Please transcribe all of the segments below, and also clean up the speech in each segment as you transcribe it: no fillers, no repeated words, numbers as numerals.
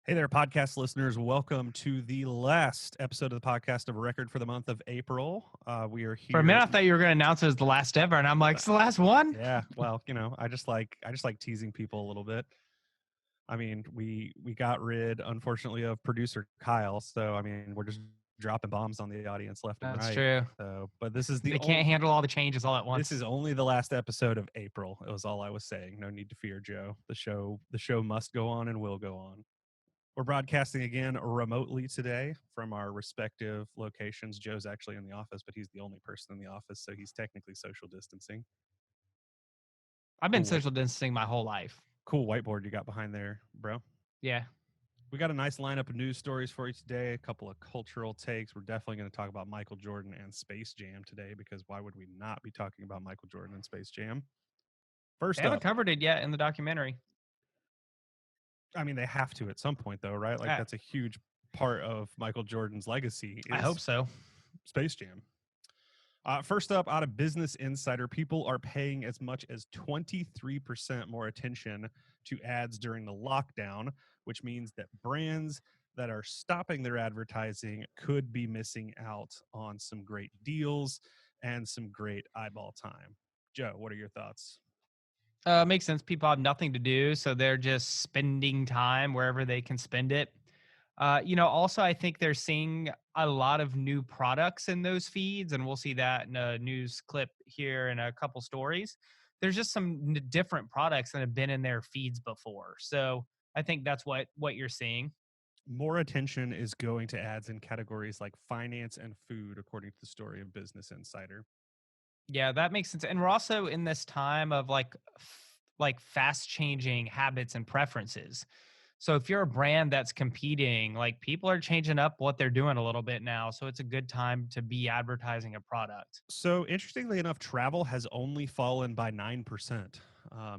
Hey there, podcast listeners. Welcome to the last episode of the podcast of Record for the month of April. We are For a minute, here. I thought you were going to announce it as the last ever, and I'm like, it's the last one. Yeah, well, I just like teasing people a little bit. I mean, we got rid, unfortunately, of producer Kyle, so I mean, we're just dropping bombs on the audience left and That's right. true. So, but this is They can't handle all the changes all at once. this is only the last episode of April. It was all I was saying. No need to fear, Joe. The show must go on and will go on. We're broadcasting again remotely today from our respective locations. Joe's actually in the office, but he's the only person in the office, so he's technically social distancing. I've been Cool, social distancing my whole life. cool whiteboard you got behind there, bro. Yeah. We got a nice lineup of news stories for you today, a couple of cultural takes. We're definitely going to talk about Michael Jordan and Space Jam today, because why would we not be talking about Michael Jordan and Space Jam? They First haven't up, covered it yet in the documentary. I mean, they have to at some point, though, right? Like, that's a huge part of Michael Jordan's legacy. I hope so. Space Jam. First up, out of Business Insider, people are paying as much as 23% more attention to ads during the lockdown, which means that brands that are stopping their advertising could be missing out on some great deals and some great eyeball time. Joe, what are your thoughts? Makes sense. People have nothing to do, so they're just spending time wherever they can spend it. Also, I think they're seeing a lot of new products in those feeds, and we'll see that in a news clip here in a couple stories. There's just some different products that have been in their feeds before, so I think that's what you're seeing. More attention is going to ads in categories like finance and food, according to the story of Business Insider. Yeah, that makes sense. And we're also in this time of like fast changing habits and preferences. So if you're a brand that's competing, like people are changing up what they're doing a little bit now. So it's a good time to be advertising a product. So interestingly enough, travel has only fallen by 9%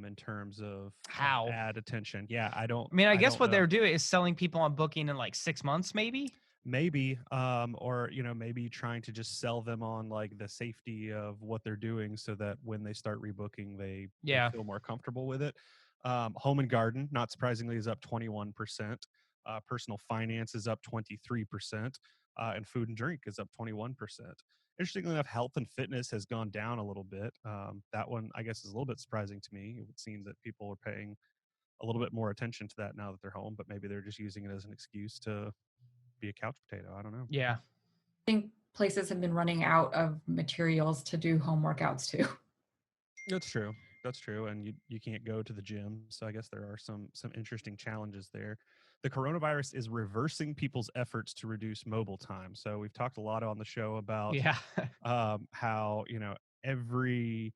in terms of How? ad attention. Yeah, I don't I mean, I I guess don't what know. they're doing is selling people on booking in like 6 months, maybe. Maybe or maybe trying to just sell them on like the safety of what they're doing, so that when they start rebooking, they Yeah. feel more comfortable with it. Home and garden, not surprisingly, is up 21%. Personal finance is up 23%, and food and drink is up 21%. Interestingly enough, health and fitness has gone down a little bit. That one, I guess, is a little bit surprising to me. It would seem that people are paying a little bit more attention to that now that they're home, but maybe they're just using it as an excuse to be a couch potato. I don't know. Yeah. Think places have been running out of materials to do home workouts too. That's true. That's true. And you can't go to the gym. So I guess there are some interesting challenges there. The coronavirus is reversing people's efforts to reduce mobile time. So we've talked a lot on the show about Yeah. how, every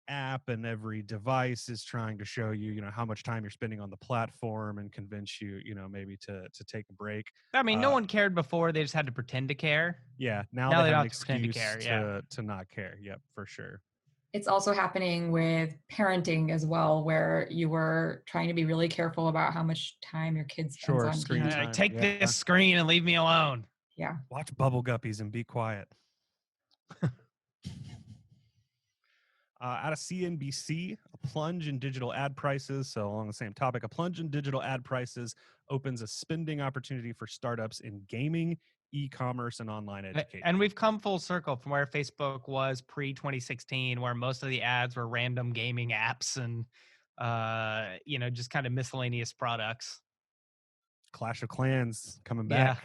app and every device is trying to show you, how much time you're spending on the platform and convince you, maybe to take a break. I mean, no Uh, one cared before. They just had to pretend to care. yeah, now Now they they have don't an have to pretend to excuse care. Yeah. to not care. Yep, for sure. It's also happening with parenting as well, where you were trying to be really careful about how much time your kid spends Sure, on screen TV. time. Take Yeah. this screen and leave me alone. Yeah. Watch Bubble Guppies and be quiet. Out of CNBC, a plunge in digital ad prices. So, along the same topic, a plunge in digital ad prices opens a spending opportunity for startups in gaming, e-commerce, and online education. And we've come full circle from where Facebook was pre 2016, where most of the ads were random gaming apps and, just kind of miscellaneous products. Clash of Clans coming Yeah. back.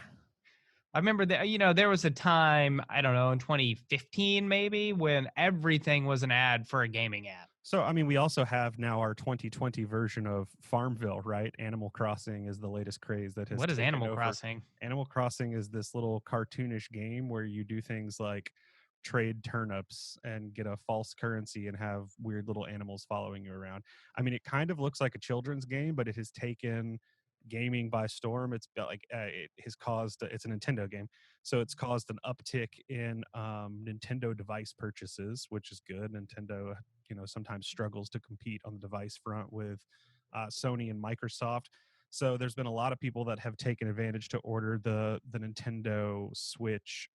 I remember that, there was a time, I don't know, in 2015 maybe, when everything was an ad for a gaming app. So, I mean, we also have now our 2020 version of Farmville, right? Animal Crossing is the latest craze that has What is taken Animal over. Crossing? Animal Crossing is this little cartoonish game where you do things like trade turnips and get a false currency and have weird little animals following you around. I mean, it kind of looks like a children's game, but it has taken gaming by storm. It's like it has caused, it's a Nintendo game, so it's caused an uptick in Nintendo device purchases, which is good. Nintendo, sometimes struggles to compete on the device front with Sony and Microsoft. So there's been a lot of people that have taken advantage to order the Nintendo Switch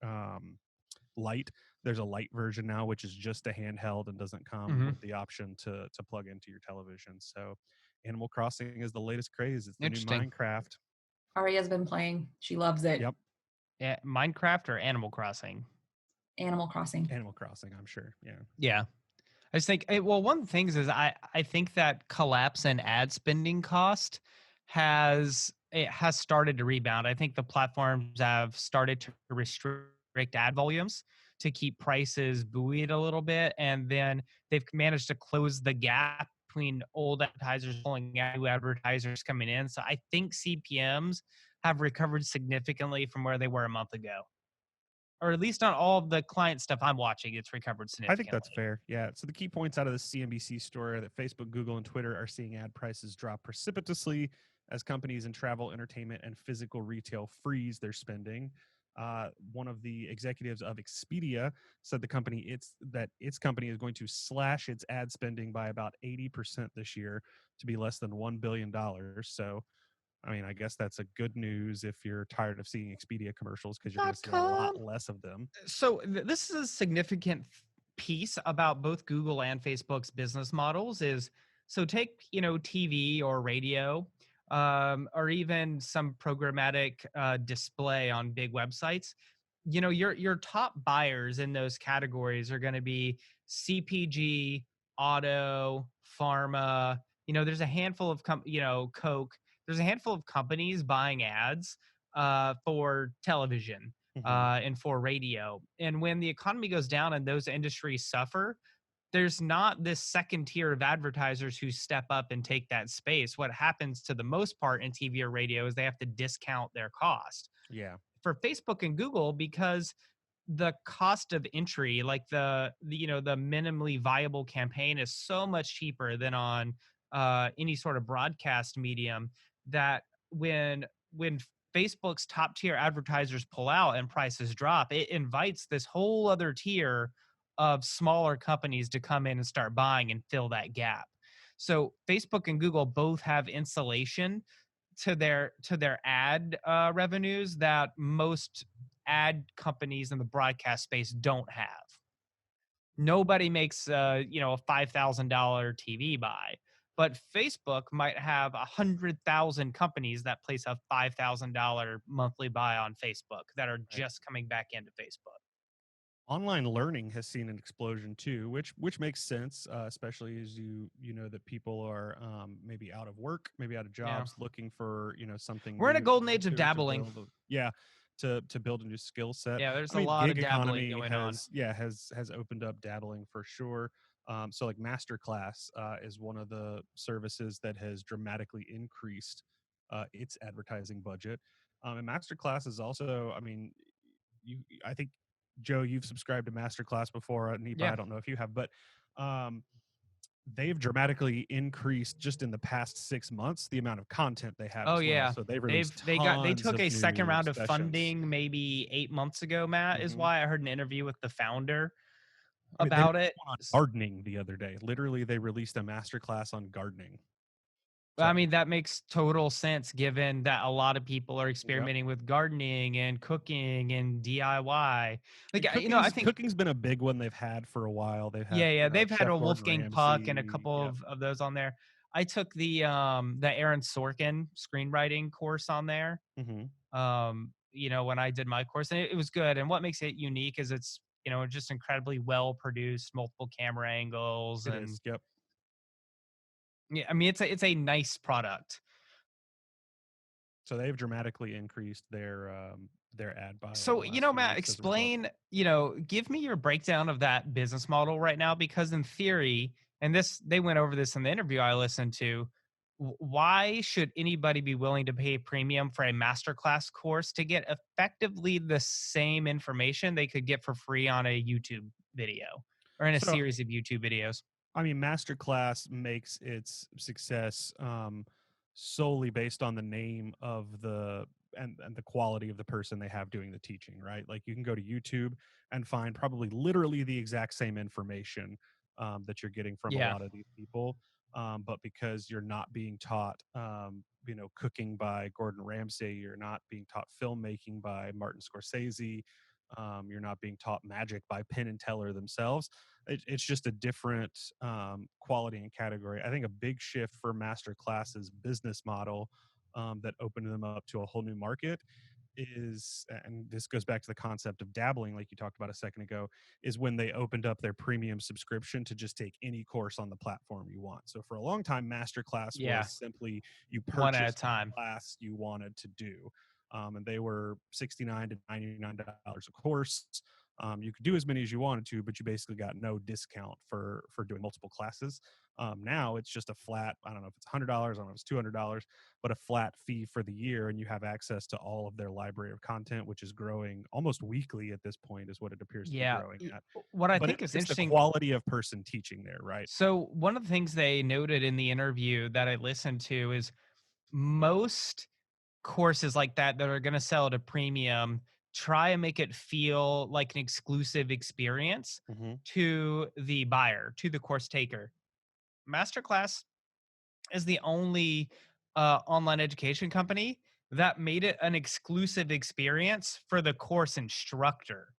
Lite. There's a Lite version now, which is just a handheld and doesn't come with the option to plug into your television. So Animal Crossing is the latest craze. It's the new Interesting. Minecraft. Aria's been playing. She loves it. Yep. Minecraft or Animal Crossing? Animal Crossing. Animal Crossing, I'm sure. Yeah. Yeah. I just think, well, one of the things is I think that collapse in ad spending cost has started to rebound. I think the platforms have started to restrict ad volumes to keep prices buoyed a little bit, and then they've managed to close the gap between old advertisers pulling out, new advertisers coming in. So I think CPMs have recovered significantly from where they were a month ago, or at least on all of the client stuff I'm watching, it's recovered I think that's significantly. fair. Yeah. So the key points out of the CNBC story are that Facebook, Google, and Twitter are seeing ad prices drop precipitously as companies in travel, entertainment, and physical retail freeze their spending. One of the executives of Expedia said its company is going to slash its ad spending by about 80% this year to be less than $1 billion. So, I mean, I guess that's a good news if you're tired of seeing Expedia commercials because you're going to see a lot .com. less of them. So this is a significant piece about both Google and Facebook's business models. Is so take TV or radio, or even some programmatic display on big websites. Your top buyers in those categories are going to be CPG, auto, pharma. There's a handful of Coke. There's a handful of companies buying ads for television Mhm. and for radio. And when the economy goes down and those industries suffer, there's not this second tier of advertisers who step up and take that space. What happens to the most part in TV or radio is they have to discount their cost. Yeah. For Facebook and Google, because the cost of entry, like the minimally viable campaign, is so much cheaper than on any sort of broadcast medium, that when Facebook's top tier advertisers pull out and prices drop, it invites this whole other tier of smaller companies to come in and start buying and fill that gap. So Facebook and Google both have insulation to their ad revenues that most ad companies in the broadcast space don't have. Nobody makes a $5,000 TV buy, but Facebook might have 100,000 companies that place a $5,000 monthly buy on Facebook that are Right. just coming back into Facebook. Online learning has seen an explosion too, which makes sense, especially as you know that people are maybe out of work, maybe out of Yeah, jobs, looking for something we're in a new to golden go age of to dabbling. build. Yeah, to build a new skill set. Yeah, there's I a mean, lot of gig dabbling economy going on. has opened up dabbling for sure. So like Masterclass is one of the services that has dramatically increased its advertising budget. And Masterclass is also, I mean, I think Joe, you've subscribed to Masterclass before. Nipa, Yeah. I don't know if you have, but um, they've dramatically increased just in the past 6 months the amount of content they have Oh as well. yeah. So they've They've released they tons took of a second new round of sessions. funding maybe 8 months ago, Matt, is Hmm. why I heard an interview with the founder I mean, they about released it. one on gardening the other day. Literally, they released a masterclass on gardening. I So, mean, that makes total sense given that a lot of people are yep. experimenting with gardening and cooking and DIY. Like, And I think, cooking's been a big one they've had for a while. They've had yeah, they've had Chef a Gordon Wolfgang Puck and a Ramsay. couple Yep. of those on there. I took the Aaron Sorkin screenwriting course on there. Hmm. When I did my course, and it was good. And what makes it unique is it's just incredibly well produced, multiple camera angles, It and is. Yep. yeah, I mean it's a nice product. So they've dramatically increased their ad buy over So, the last few Matt, weeks as a result. explain, give me your breakdown of that business model right now, because in theory, and they went over this in the interview I listened to, why should anybody be willing to pay a premium for a masterclass course to get effectively the same information they could get for free on a YouTube video or in a So series of YouTube videos? I mean, Masterclass makes its success solely based on the name of and the quality of the person they have doing the teaching, right? Like you can go to YouTube and find probably literally the exact same information that you're getting from a Yeah. lot of these people, but because you're not being taught, cooking by Gordon Ramsay, you're not being taught filmmaking by Martin Scorsese, you're not being taught magic by Penn and Teller themselves. It's just a different quality and category. I think a big shift for Masterclass's business model that opened them up to a whole new market is, and this goes back to the concept of dabbling, like you talked about a second ago, is when they opened up their premium subscription to just take any course on the platform you want. So for a long time, Masterclass Yeah, was simply you one at a purchased the time. class you wanted to do. And they were $69 to $99 a course. You could do as many as you wanted to, but you basically got no discount for doing multiple classes. Now it's just a flat, I don't know if it's $100, I don't know if it's $200, but a flat fee for the year, and you have access to all of their library of content, which is growing almost weekly at this point, is what it appears to be Yeah. growing at. What I But think is it's the interesting. quality of person teaching there, right? So, one of the things they noted in the interview that I listened to is most courses like that are going to sell at a premium try and make it feel like an exclusive experience Hmm. to the buyer, to the course taker. Masterclass is the only online education company that made it an exclusive experience for the course instructor.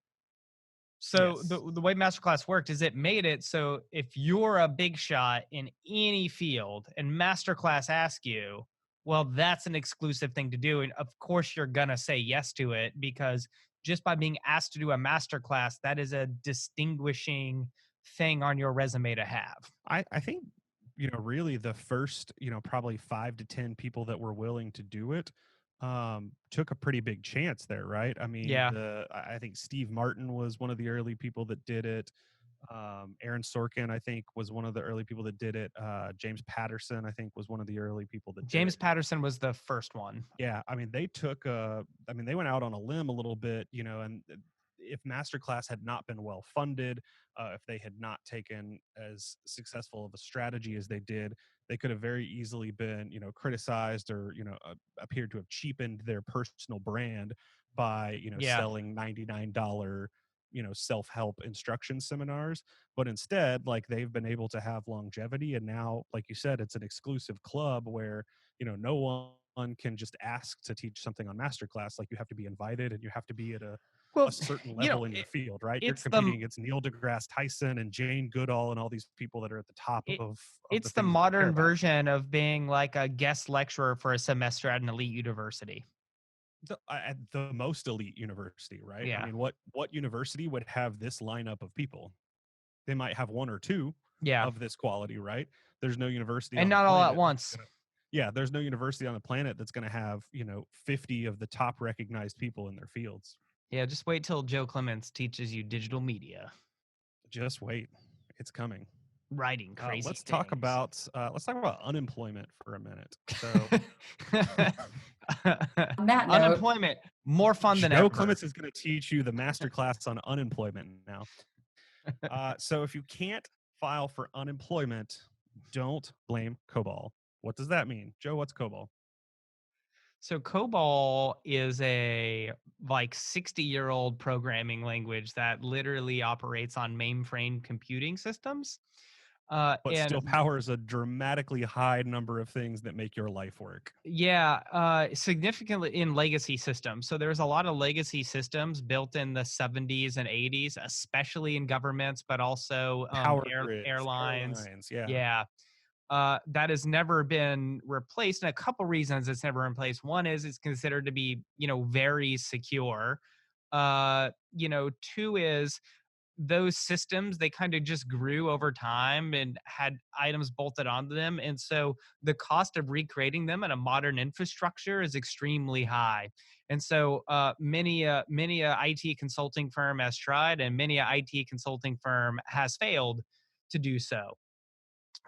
So Yes. the way Masterclass worked is it made it so if you're a big shot in any field and Masterclass asks you, well, that's an exclusive thing to do. And of course you're gonna say yes to it because just by being asked to do a masterclass, that is a distinguishing thing on your resume to have. I think, really the first, probably 5 to 10 people that were willing to do it took a pretty big chance there, right? I mean, Yeah. I think Steve Martin was one of the early people that did it. Aaron Sorkin, I think, was one of the early people that did it. James Patterson, I think, was one of the early people that did James it. Patterson was the first one. Yeah, I mean, they went out on a limb a little bit, and if Masterclass had not been well funded, if they had not taken as successful of a strategy as they did, they could have very easily been, criticized or, appeared to have cheapened their personal brand by, Yeah. selling $99, self-help instruction seminars. But instead, like, they've been able to have longevity, and now, like you said, it's an exclusive club where, no one can just ask to teach something on Masterclass. Like, you have to be invited and you have to be at a Well, certain you know, level in your field, right? You're it's the competing against Neil deGrasse Tyson and Jane Goodall and all these people that are at the top it, of the it's the things that we care modern about. version of being like a guest lecturer for a semester at an elite university. At the most elite university, right? I Yeah. mean, what university would have this lineup of people? They might have one or two Yeah. of this quality, right? There's no university And on the not all at planet that's once. gonna yeah, there's no university on the planet that's going to have, 50 of the top recognized people in their fields. Yeah, just wait till Joe Clements teaches you digital media, Just wait. It's coming. writing crazy Let's talk things. about unemployment for a minute. So On that note, Unemployment, more fun than Joe ever. Clements is going to teach you the master class on unemployment now. So if you can't file for unemployment, don't blame COBOL. What does that mean, Joe? What's COBOL? So COBOL is a like 60-year-old programming language that literally operates on mainframe computing systems. But And still powers a dramatically high number of things that make your life work. yeah, significantly in legacy systems. So there's a lot of legacy systems built in the 70s and 80s, especially in governments, but also Power grids, airlines. airlines, yeah. Yeah, that has never been replaced. And a couple reasons it's never been replaced. One is it's considered to be, very secure. Two is those systems they kind of just grew over time and had items bolted onto them, and so the cost of recreating them in a modern infrastructure is extremely high. And so many a IT consulting firm has tried and many a IT consulting firm has failed to do so.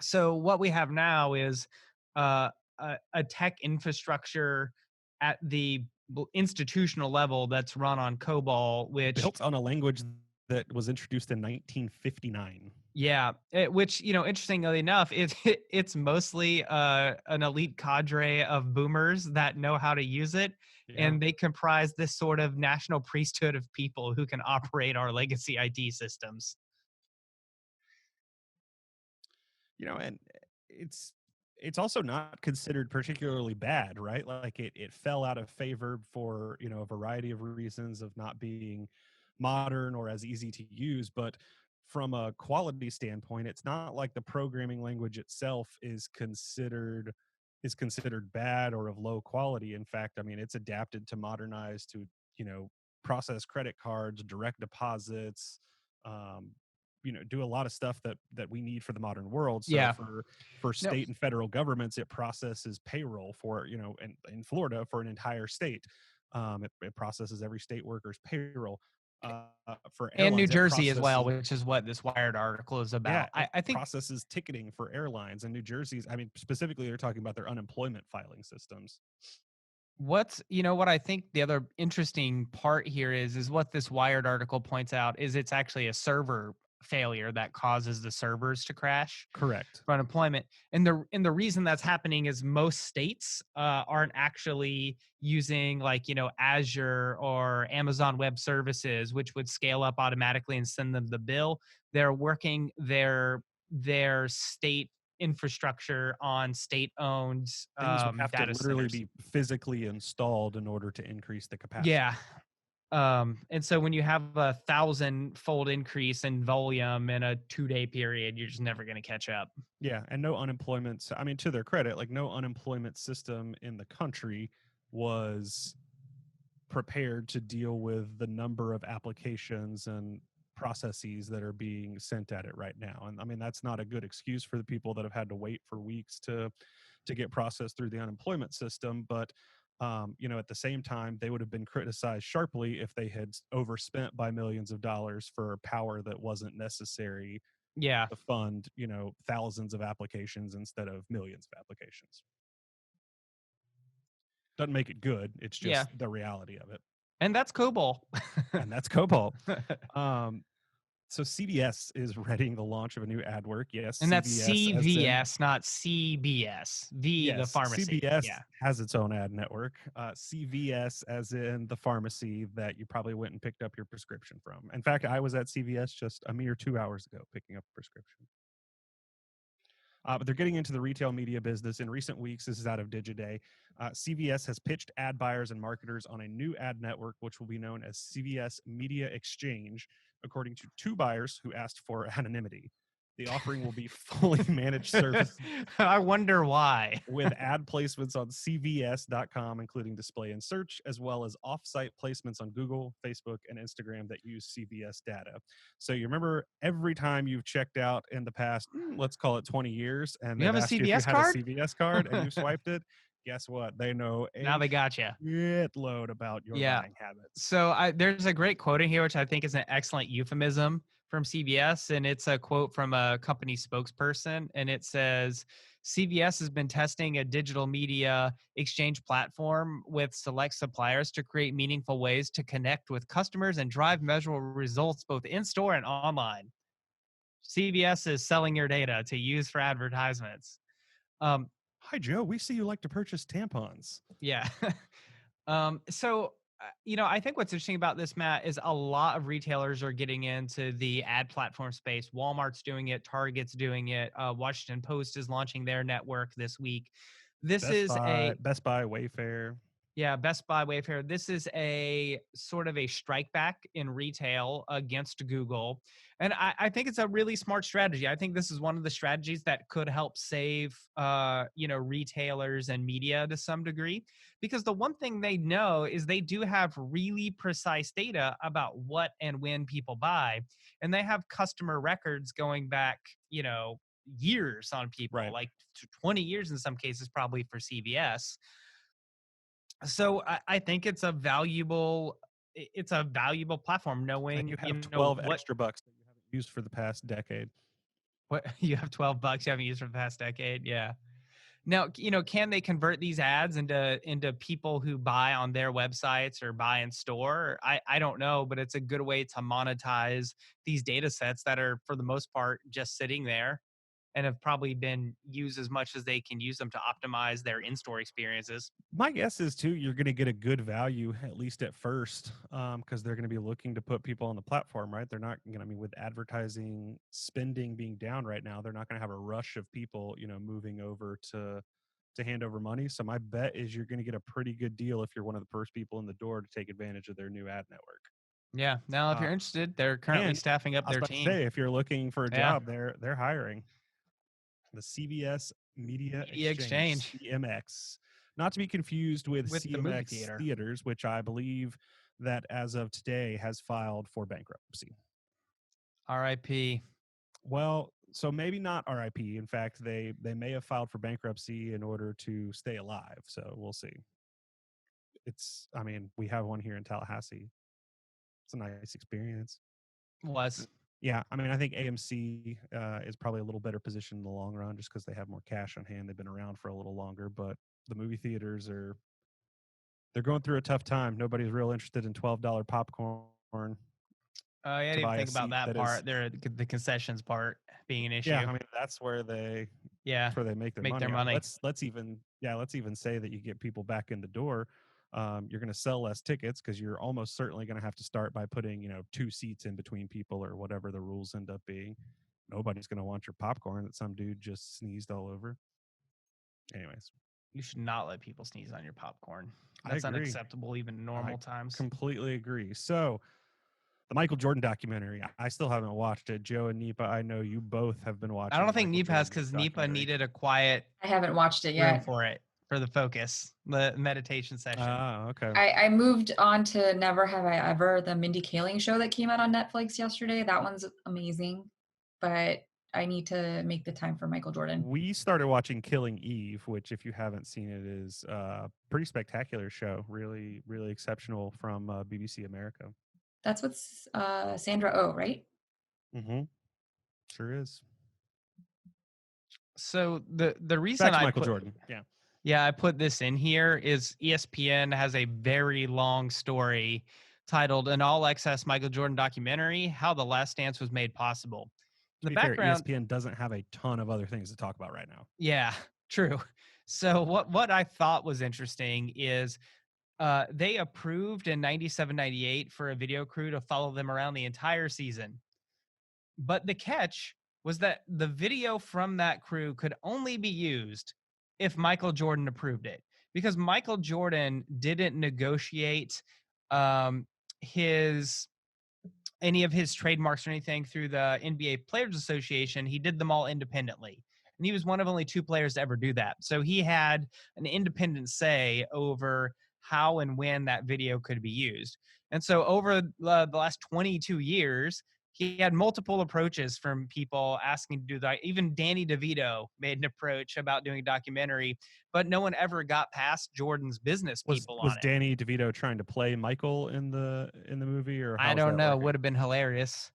So what we have now is a tech infrastructure at the institutional level that's run on COBOL, which Built on a language that was introduced in 1959. yeah, which interestingly enough, it's mostly an elite cadre of boomers that know how to use it, Yeah. and they comprise this sort of national priesthood of people who can operate our legacy IT systems. And it's it's also not considered particularly bad, right? Like, it fell out of favor for, a variety of reasons of not being modern or as easy to use, but from a quality standpoint, it's not like the programming language itself is considered, is considered bad or of low quality. In fact, I mean, it's adapted to modernize to, you know, process credit cards, direct deposits, um, do a lot of stuff that we need for the modern world. So Yeah. for No. state and federal governments, it processes payroll for, in Florida for an entire state. It processes every state worker's payroll. For And New airlines, it Jersey as well, processes, which is what this Wired article is yeah, about. it I think processes ticketing for airlines. And New Jersey's, I mean, specifically, they're talking about their unemployment filing systems. what I think the other interesting part here is what this Wired article points out is it's actually a server failure that causes the servers to crash Correct. for unemployment. And the reason that's happening is most states aren't actually using like, Azure or Amazon Web Services, which would scale up automatically and send them the bill. They're working their state infrastructure on state-owned Things would have to data literally centers. be physically installed in order to increase the capacity. Yeah. And so when you have a 1,000-fold increase in volume in a 2-day period, you're just never going to catch up. Yeah, and no unemployment. I mean, to their credit, like no unemployment system in the country was prepared to deal with the number of applications and processes that are being sent at it right now. And I mean, that's not a good excuse for the people that have had to wait for weeks to get processed through the unemployment system. But at the same time, they would have been criticized sharply if they had overspent by millions of dollars for power that wasn't necessary Yeah. to fund, thousands of applications instead of millions of applications. Doesn't make it good. It's Yeah. just the reality of it. And that's COBOL. And that's Cobalt. Um, so CVS is readying the launch of a new ad work. Yes, And that's CVS as in CVS, not CBS. The yes, pharmacy. CVS Yeah. has its own ad network. CVS as in the pharmacy that you probably went and picked up your prescription from. In fact, I was at CVS just a mere 2 hours ago picking up a prescription. But they're getting into the retail media business. In recent weeks, this is out of Digiday, CVS has pitched ad buyers and marketers on a new ad network, which will be known as CVS Media Exchange, according to two buyers who asked for anonymity. The offering will be fully managed service I wonder why. with ad placements on CVS.com, including display and search, as well as off-site placements on Google, Facebook, and Instagram that use CVS data. So you remember every time you've checked out in the past, let's call it 20 years, and You they've have a asked you if you CVS had a card? CVS card and you've swiped it, guess what? They know Now a they got you. shitload about your Yeah. buying habits. So there's a great quote in here, which I think is an excellent euphemism from CVS. And it's a quote from a company spokesperson. And it says, CVS has been testing a digital media exchange platform with select suppliers to create meaningful ways to connect with customers and drive measurable results both in store and online. CVS is selling your data to use for advertisements. Um, Hi, Joe. We see you like to purchase tampons. yeah. I think what's interesting about this, Matt, is a lot of retailers are getting into the ad platform space. Walmart's doing it, Target's doing it, Washington Post is launching their network this week. This is a Best Buy, Wayfair. Yeah, Best Buy, Wayfair. This is a sort of a strike back in retail against Google. And I think it's a really smart strategy. I think this is one of the strategies that could help save retailers and media to some degree. Because the one thing they know is they do have really precise data about what and when people buy. And they have customer records going back, years on people, Right. like 20 years in some cases, probably for CVS. So I think it's a valuable platform And knowing you have know 12 what extra bucks that you haven't used for the past decade. you have $12 you haven't used for the past decade. Yeah. Now, can they convert these ads into people who buy on their websites or buy in store? I don't know, but it's a good way to monetize these data sets that are for the most part just sitting there and have probably been used as much as they can use them to optimize their in-store experiences. My guess is too, you're going to get a good value at least at first, because they're going to be looking to put people on the platform, right? They're not going to, I mean, with advertising spending being down right now, they're not going to have a rush of people, moving over to hand over money. So my bet is you're going to get a pretty good deal if you're one of the first people in the door to take advantage of their new ad network. Yeah. Now, if Uh, you're interested, they're currently and staffing up I was their about to team. say, if you're looking for a Yeah. job, they're hiring. The CVS Media Media Exchange, Exchange. CMX. Not to be confused with With the movie CMX theater. Theaters, which I believe that as of today has filed for bankruptcy. R.I.P. Well, so maybe not RIP. In fact, they may have filed for bankruptcy in order to stay alive. So we'll see. I mean, we have one here in Tallahassee. It's a nice experience. Was. Yeah, I mean, I think AMC is probably a little better position in the long run just because they have more cash on hand. They've been around for a little longer, but the movie theaters they're going through a tough time. Nobody's real interested in $12 popcorn I didn't to even buy a think about seat that that is. part. The concessions part being an Yeah, issue. I mean that's where they Yeah, that's where they make their make their money. I mean, money. let's even say that you get people back in the door. You're going to sell less tickets because you're almost certainly going to have to start by putting 2 seats in between people or whatever the rules end up being. Nobody's going to want your popcorn that some dude just sneezed all over. Anyways, You should not let people sneeze on your popcorn. I That's agree. unacceptable even in I normal times. completely agree. So, the Michael Jordan documentary, I still haven't watched it. Joe and Nipa, I know you both have been I watching don't the think Michael Nipa has, Jordan because Nipa documentary. needed a quiet I haven't watched it room yet. for it, for the focus, the meditation session. Ah, okay. I moved on to Never Have I Ever, the Mindy Kaling show that came out on Netflix yesterday. That one's amazing, but I need to make the time for Michael Jordan. We started watching Killing Eve, which, if you haven't seen it, is a pretty spectacular show. Really, really exceptional from BBC America. That's with Sandra Oh, right? Mm-hmm. Sure is. So the reason Back to I Michael put Jordan. Yeah. I put this in here is ESPN has a very long story titled "An All Access Michael Jordan Documentary: How the Last Dance Was Made Possible." In To the be fair, background, ESPN doesn't have a ton of other things to talk about right now. yeah, true. So what I thought was interesting is they approved in 97, 98 for a video crew to follow them around the entire season. But the catch was that the video from that crew could only be used if Michael Jordan approved it, because Michael Jordan didn't negotiate um, his any of his trademarks or anything through the NBA Players Association. He did them all independently. And he was one of only 2 players to ever do that. So he had an independent say over how and when that video could be used. And so over the last 22 years, he had multiple approaches from people asking to do that. Even Danny DeVito made an approach about doing a documentary, but no one ever got past Jordan's business people Was on it. Danny DeVito trying to play Michael in the movie, or I how's don't that know. working? Would have been hilarious.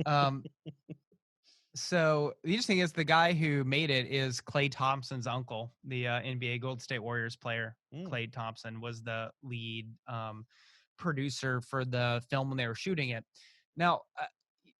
Um, So the interesting is the guy who made it is Klay Thompson's uncle, the NBA Golden State Warriors player. Klay Thompson was the lead producer for the film when they were shooting it. Now,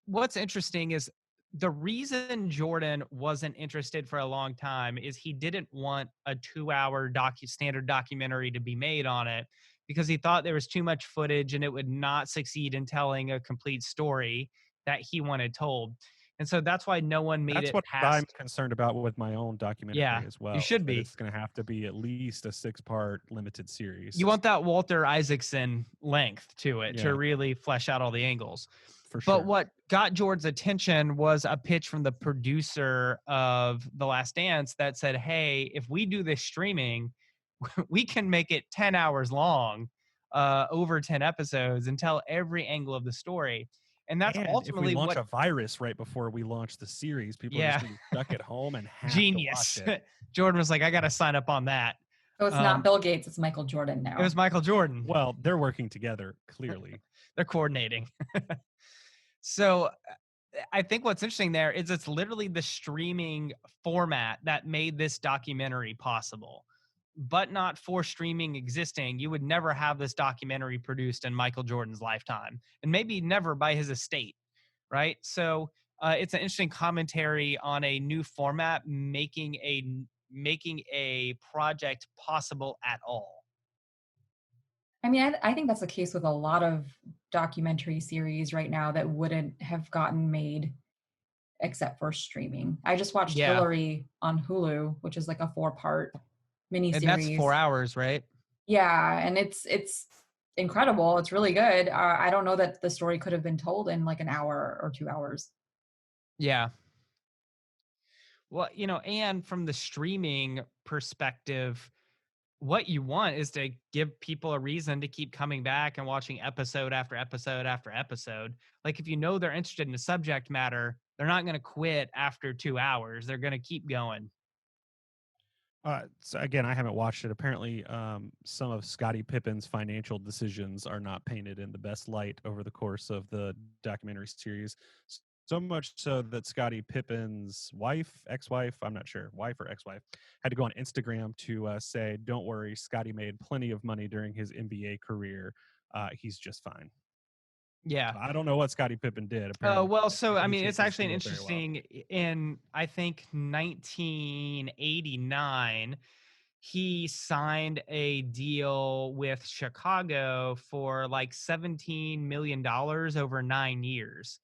what's interesting is the reason Jordan wasn't interested for a long time is he didn't want a 2-hour standard documentary to be made on it, because he thought there was too much footage and it would not succeed in telling a complete story that he wanted told. And so that's why no one made That's it what I'm past. concerned about with my own Yeah, documentary as you well, is should that be. it's going to have to be at least a 6-part limited series. You want that Walter Isaacson length to it to Yeah, really flesh out all the angles. for But sure. what got Jordan's attention was a pitch from the producer of The Last Dance that said, "Hey, if we do this streaming, we can make it 10 hours long, over 10 episodes, and tell every angle of the story." And that's And if we ultimately launch what, a virus right before we launch the series, people are just yeah, going to be stuck at home and have to watch genius. it. Jordan was like, "I got to sign up on that." So it's not Bill Gates, it's Michael Jordan It was now. Michael Jordan. Well, they're working together, clearly. They're coordinating. So I think what's interesting there is it's literally the streaming format that made this documentary possible. But not for streaming existing, you would never have this documentary produced in Michael Jordan's lifetime, and maybe never by his estate, right? So it's an interesting commentary on a new format making a project possible at all. I mean, I think that's the case with a lot of documentary series right now that wouldn't have gotten made except for streaming. I just watched Yeah, Hillary on Hulu, which is like a 4-part and that's miniseries. 4 hours, right? Yeah, and it's incredible. It's really good. I don't know that the story could have been told in like an hour or 2 hours. Yeah. Well, and from the streaming perspective, what you want is to give people a reason to keep coming back and watching episode after episode after episode. Like if you know they're interested in the subject matter, they're not going to quit after 2 hours. They're going to keep going. So again, I haven't watched it. Apparently, some of Scottie Pippen's financial decisions are not painted in the best light over the course of the documentary series. So much so that Scottie Pippen's wife, ex-wife, I'm not sure, wife or ex-wife, had to go on Instagram to say, "Don't worry, Scottie made plenty of money during his NBA career. He's just fine." Yeah. So I don't know what Scottie Pippen did. Oh, Apparently, well, so I he mean, didn't it's shape his actually an deal very well. interesting in I think 1989, he signed a deal with Chicago for like $17 million over 9 years.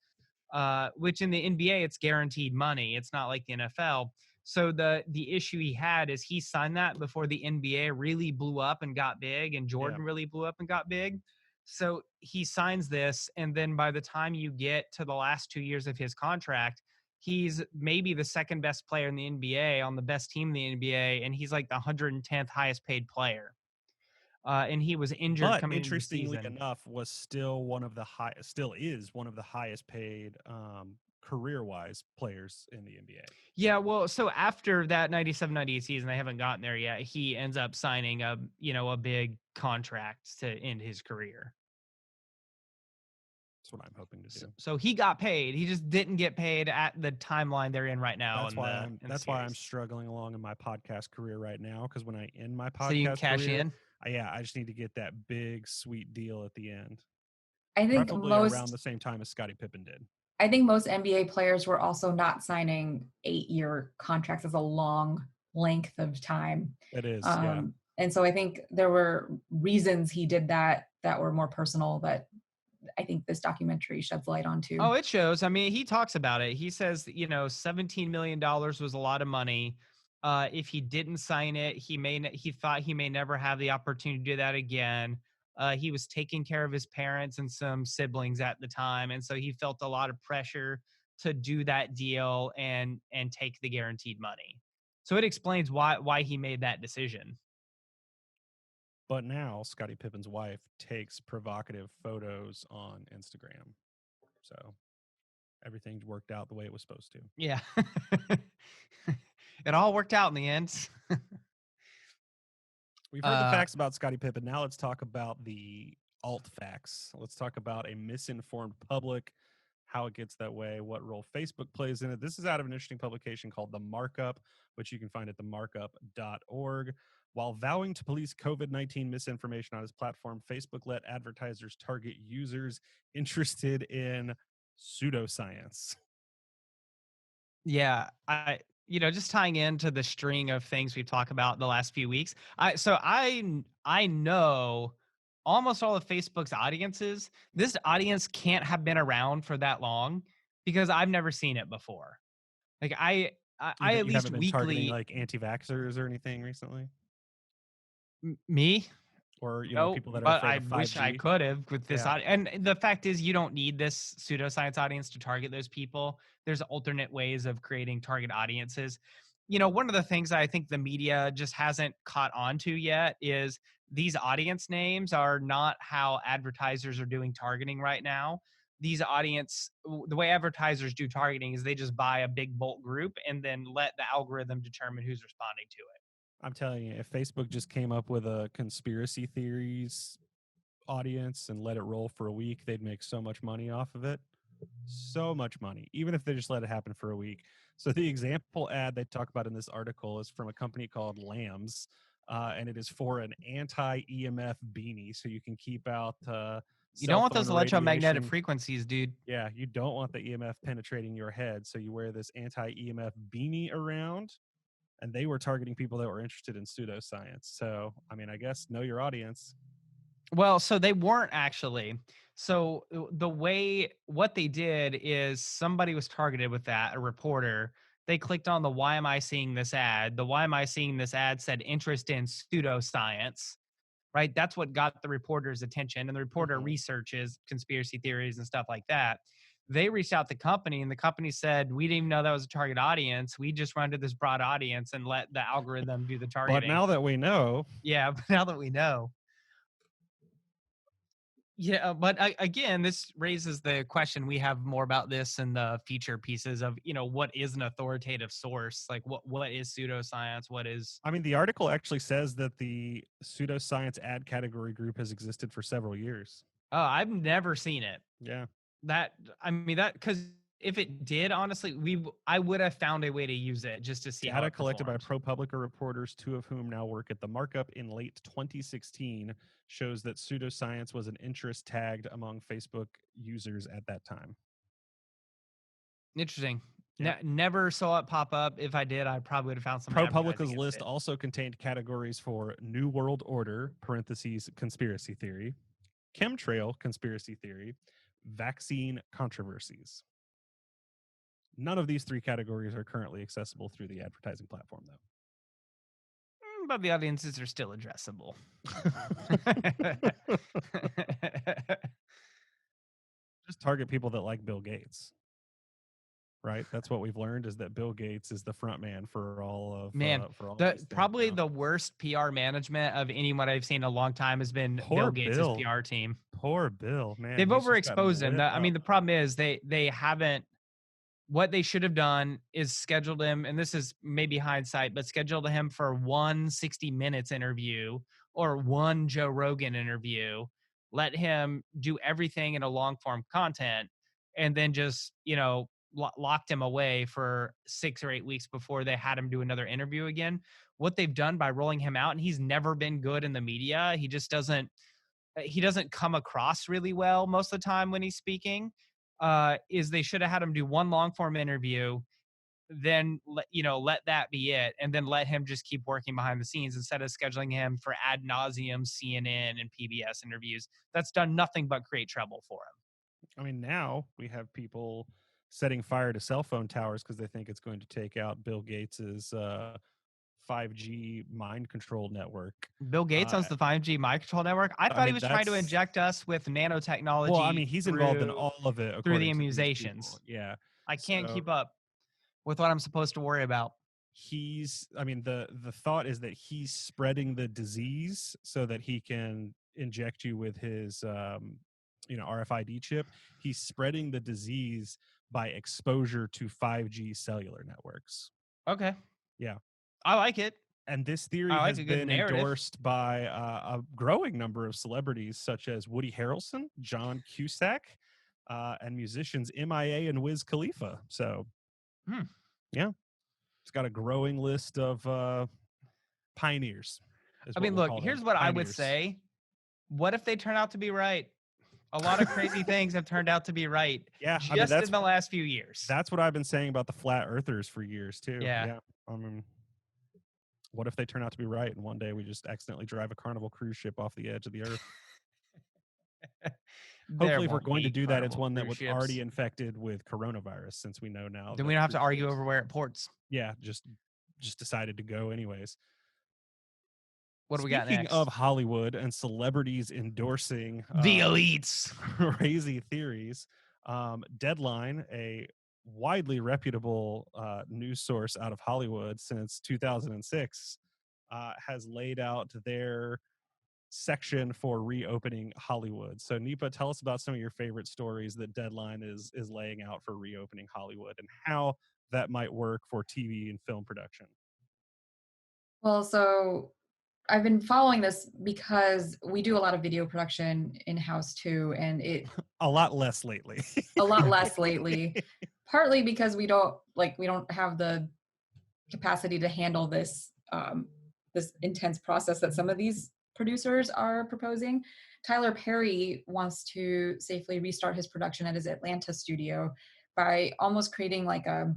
Which in the NBA it's guaranteed money. It's not like the NFL. So the issue he had is he signed that before the NBA really blew up and got big, and Yeah. Jordan really blew up and got big. So he signs this, and then by the time you get to the last 2 years of his contract, he's maybe the second best player in the NBA on the best team in the NBA, and he's like the 110th highest paid player. And he was injured But coming into the interestingly season. enough, was still one of the high, still is one of the highest paid career-wise players in the NBA. Yeah, well, so after that 97-98 season, they haven't gotten there yet. He ends up signing a big contract to end his career. That's what I'm hoping to So, do. so he got paid. He just didn't get paid at the timeline they're in right now That's in why the I'm in the that's why I'm series. struggling along in my podcast career right now. Because when I end my So you can podcast cash career, in. I just need to get that big sweet deal at the end, I think preferably around most the same time as Scottie Pippen did. I think most NBA players were also not signing 8-year contracts as a long length of time. It is, yeah. And so I think there were reasons he did that that were more personal that I think this documentary sheds light on too. Oh, it shows. I mean, he talks about it. He says, $17 million was a lot of money. If he didn't sign it, he thought he may never have the opportunity to do that again. He was taking care of his parents and some siblings at the time, and so he felt a lot of pressure to do that deal and take the guaranteed money. So it explains why he made that decision. But now Scottie Pippen's wife takes provocative photos on Instagram, so everything's worked out the way it was supposed to. Yeah. It all worked out in the end. We've heard the facts about Scottie Pippen. Now let's talk about the alt facts. Let's talk about a misinformed public, how it gets that way, what role Facebook plays in it. This is out of an interesting publication called The Markup, which you can find at themarkup.org. While vowing to police COVID-19 misinformation on its platform, Facebook let advertisers target users interested in pseudoscience. Yeah, just tying into the string of things we've talked about the last few weeks. I know almost all of Facebook's audiences. This audience can't have been around for that long because I've never seen it before. Like I at You least haven't been targeting weekly like anti-vaxxers or anything recently? me. Or, No, people that are but afraid I of wish I 5G? could have with this Yeah. audience. And the fact is, you don't need this pseudoscience audience to target those people. There's alternate ways of creating target audiences. One of the things I think the media just hasn't caught on to yet is these audience names are not how advertisers are doing targeting right now. The way advertisers do targeting is they just buy a big bulk group and then let the algorithm determine who's responding to it. I'm telling you, if Facebook just came up with a conspiracy theories audience and let it roll for a week, they'd make so much money off of it. So much money, even if they just let it happen for a week. So the example ad they talk about in this article is from a company called Lambs, and it is for an anti-EMF beanie, so you can keep out You don't cell want phone those electromagnetic radiation. frequencies, dude. Yeah, you don't want the EMF penetrating your head, so you wear this anti-EMF beanie around. And they were targeting people that were interested in pseudoscience. So, I mean, I guess know your audience. Well, so they weren't actually. So what they did is somebody was targeted with that, a reporter. They clicked on the why am I seeing this ad? The why am I seeing this ad said interest in pseudoscience, right? That's what got the reporter's attention. And the reporter researches conspiracy theories and stuff like that. they reached out to the company, and the company said, we didn't even know that was a target audience. We just run to this broad audience and let the algorithm do the But targeting. now that we know, Yeah, but now that we know. Yeah, but again, this raises the question. We have more about this in the feature pieces of, what is an authoritative source? Like what is pseudoscience? What is I mean, the article actually says that the pseudoscience ad category group has existed for several years. Oh, I've never seen it. Yeah. Because if it did, honestly, I would have found a way to use it just to see how Data it collected by performed. ProPublica reporters, 2 of whom now work at The Markup in late 2016, shows that pseudoscience was an interest tagged among Facebook users at that time. Interesting. Yeah. Never saw it pop up. If I did, I probably would have found some advertising ProPublica's against list it. also contained categories for New World Order (parentheses conspiracy theory), chemtrail conspiracy theory, vaccine controversies. None of these 3 categories are currently accessible through the advertising platform, though. But the audiences are still addressable. Just target people that like Bill Gates. Right? That's what we've learned, is that Bill Gates is the front man for all of Man, for all of these things probably now. the worst PR management of anyone I've seen in a long time has been Poor Bill Gates' Bill. PR team. Poor Bill, man. They've He's just gotten overexposed him. lit I mean, up. the problem is they haven't. What they should have done is scheduled him, and this is maybe hindsight, but scheduled him for one 60 Minutes interview or one Joe Rogan interview. Let him do everything in a long form content, and then just locked him away for 6 or 8 weeks before they had him do another interview again. What they've done by rolling him out, and he's never been good in the media. He doesn't come across really well most of the time when he's speaking. Is they should have had him do one long form interview, then let that be it, and then let him just keep working behind the scenes instead of scheduling him for ad nauseum CNN and PBS interviews. That's done nothing but create trouble for him. I mean, now we have people setting fire to cell phone towers because they think it's going to take out Bill Gates's 5G mind control network. Bill Gates owns the 5G mind control network. I thought he was trying to inject us with nanotechnology. Well, I mean, he's involved in all of it through the according to these immunizations. people. Yeah. I can't keep up with what I'm supposed to worry about. The thought is that he's spreading the disease so that he can inject you with his RFID chip. He's spreading the disease by exposure to 5G cellular networks. Okay. Yeah. I like it. And this theory has been endorsed by a growing number of celebrities such as Woody Harrelson, John Cusack, and musicians MIA and Wiz Khalifa. So, yeah, it's got a growing list of pioneers. I mean, look, here's what I would say. What if they turn out to be right? A lot of crazy things have turned out to be right. Yeah, just in the last few years. That's what I've been saying about the flat earthers for years too. Yeah. I mean, what if they turn out to be right and one day we just accidentally drive a Carnival cruise ship off the edge of the earth? Hopefully, if we're going to do that, it's one that was already infected with coronavirus, since we know now. Then we don't have to argue over where it ports. Yeah, just decided to go anyways. What do we got next? Speaking of Hollywood and celebrities endorsing the elites, crazy theories, Deadline, a widely reputable news source out of Hollywood since 2006, has laid out their section for reopening Hollywood. So Nipa, tell us about some of your favorite stories that Deadline is laying out for reopening Hollywood and how that might work for TV and film production. Well, so I've been following this because we do a lot of video production in-house too, and it a lot less lately. Partly because we don't have the capacity to handle this this intense process that some of these producers are proposing. Tyler Perry wants to safely restart his production at his Atlanta studio by almost creating like a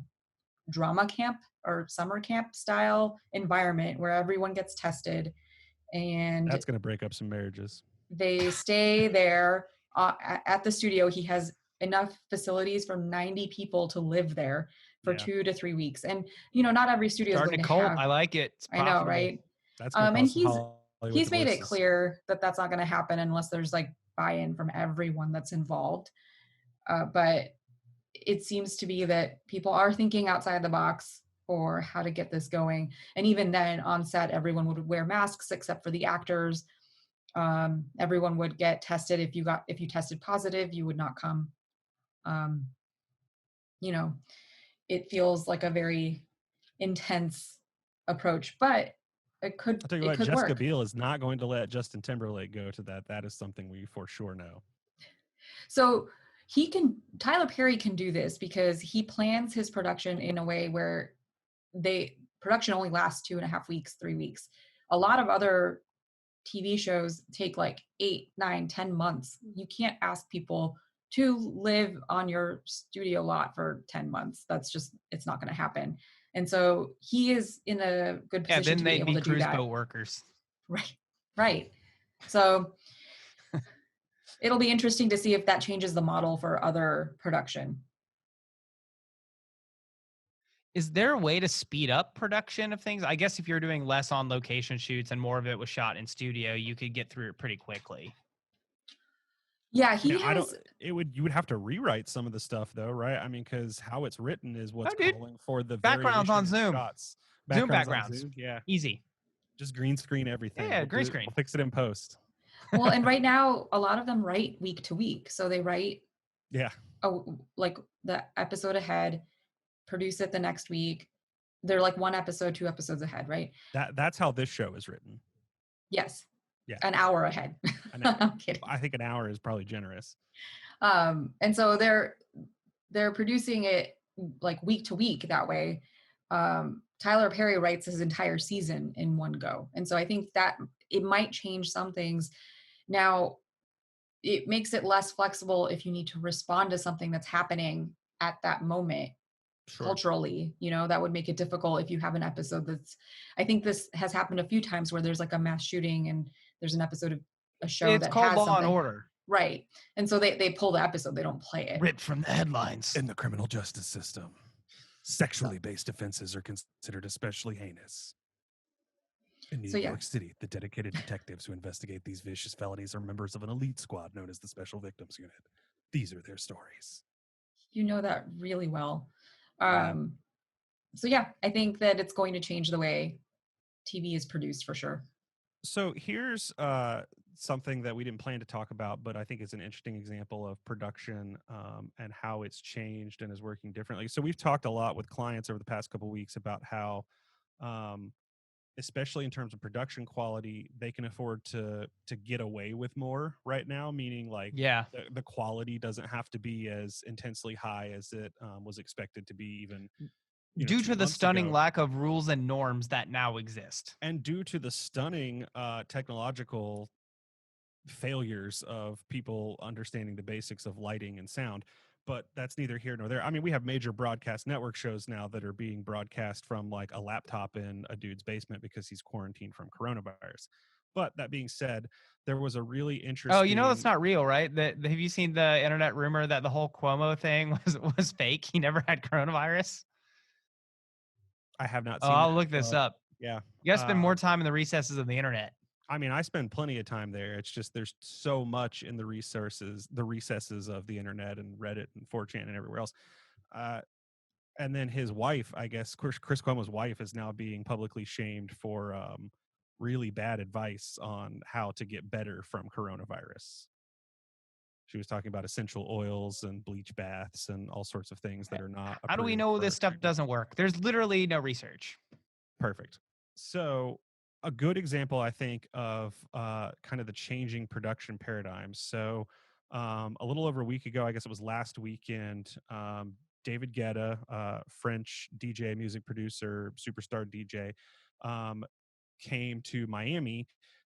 drama camp or summer camp style environment where everyone gets tested, and that's going to break up some marriages. They stay there at the studio. He has enough facilities for 90 people to live there for 2 to 3 weeks. And, not every studio is going to have. I like it. I know, right? That's and he's made it clear that that's not going to happen unless there's like buy-in from everyone that's involved. But it seems to be that people are thinking outside the box for how to get this going. And even then, on set, everyone would wear masks except for the actors. Everyone would get tested. If you tested positive, you would not come. Um, you know, it feels like a very intense approach, but I'll tell you it what, could Jessica work. Biel is not going to let Justin Timberlake go to that. That is something we for sure know. So Tyler Perry can do this because he plans his production in a way where production only lasts 2.5 weeks, 3 weeks. A lot of other TV shows take like 8, 9, 10 months. You can't ask people to live on your studio lot for 10 months. It's not going to happen. And so he is in a good Yeah, position then to be they'd able be to do cruise that. boat workers. Right. Right. So it'll be interesting to see if that changes the model for other production. Is there a way to speed up production of things? I guess if you're doing less on location shoots and more of it was shot in studio, you could get through it pretty quickly. Yeah, I mean, he has. you would have to rewrite some of the stuff though, right? I mean, because how it's written is what's Oh, dude, calling for the backgrounds variation on in Zoom. shots. Zoom Backgrounds on backgrounds. Zoom, yeah. Easy. Just green screen everything. Yeah, green screen. We'll fix it in post. Well, and right now, a lot of them write week to week. So they write Yeah. like the episode ahead, produce it the next week. They're like 1 episode, 2 episodes ahead, right? That's how this show is written. Yes. Yeah. An hour ahead. I'm kidding. I think an hour is probably generous. And so they're producing it like week to week that way. Tyler Perry writes his entire season in one go. And so I think that it might change some things. Now, it makes it less flexible if you need to respond to something that's happening at that moment. Sure. Culturally, that would make it difficult if you have an episode I think this has happened a few times where there's like a mass shooting and there's an episode of a show It's that called has Law and something. Order. Right. And so they pull the episode, they don't play it. Ripped from the headlines. In the criminal justice system, sexually based offenses are considered especially heinous. In New York City, the dedicated detectives who investigate these vicious felonies are members of an elite squad known as the Special Victims Unit. These are their stories. You know that really well. So yeah, I think that it's going to change the way TV is produced for sure. So here's something that we didn't plan to talk about, but I think is an interesting example of production and how it's changed and is working differently. So we've talked a lot with clients over the past couple of weeks about how especially in terms of production quality, they can afford to get away with more right now, meaning like the quality doesn't have to be as intensely high as it was expected to be even due to the stunning lack of rules and norms that now exist. And due to the stunning technological failures of people understanding the basics of lighting and sound. But that's neither here nor there. I mean, we have major broadcast network shows now that are being broadcast from like a laptop in a dude's basement because he's quarantined from coronavirus. But that being said, there was a really interesting. Oh, you know that's not real, right? Have you seen the internet rumor that the whole Cuomo thing was fake? He never had coronavirus. I have not seen. I'll look this up. Yeah, you gotta spend more time in the recesses of the internet. I mean, I spend plenty of time there. It's just there's so much in the recesses of the internet and Reddit and 4chan and everywhere else. And then his wife, I guess, Chris Cuomo's wife, is now being publicly shamed for really bad advice on how to get better from coronavirus. She was talking about essential oils and bleach baths and all sorts of things that are not. How do we know this stuff doesn't work? There's literally no research. Perfect. So a good example, I think, of kind of the changing production paradigms. So a little over a week ago, I guess it was last weekend, David Guetta, French DJ, music producer, superstar DJ, came to Miami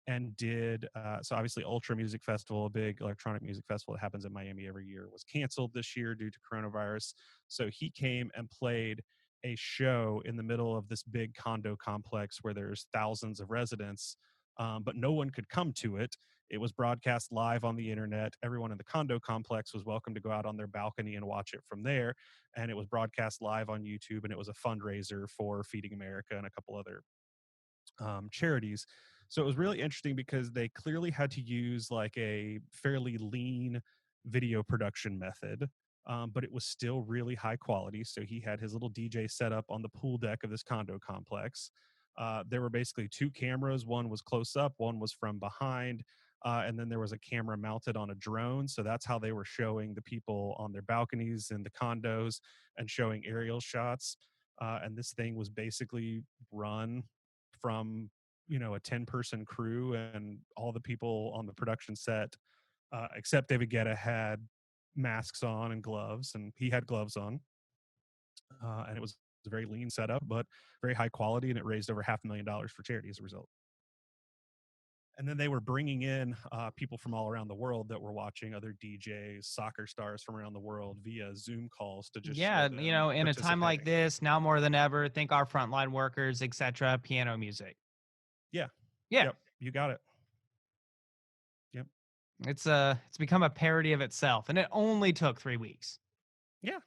and did so obviously Ultra Music Festival, a big electronic music festival that happens in Miami every year, was canceled this year due to coronavirus. So he came and played a show in the middle of this big condo complex where there's thousands of residents, but no one could come to it. It was broadcast live on the internet. Everyone in the condo complex was welcome to go out on their balcony and watch it from there. And it was broadcast live on YouTube, and it was a fundraiser for Feeding America and a couple other charities. So it was really interesting because they clearly had to use like a fairly lean video production method. but it was still really high quality. So he had his little DJ set up on the pool deck of this condo complex. There were basically two cameras. One was close up, one was from behind. And then there was a camera mounted on a drone. So that's how they were showing the people on their balconies in the condos and showing aerial shots. And this thing was basically run from, a 10-person crew, and all the people on the production set, except David Guetta, had masks on and gloves, and he had gloves on. And it was a very lean setup, but very high quality, and it raised over $500,000 for charity as a result. And then they were bringing in people from all around the world that were watching, other DJs, soccer stars from around the world, via Zoom calls to just show Yeah, them in a time like participating. this, now more than ever, think our frontline workers, etc. Piano music. Yeah. Yeah, Yep. You got it. Yep. it's become a parody of itself, and it only took 3 weeks. Yeah.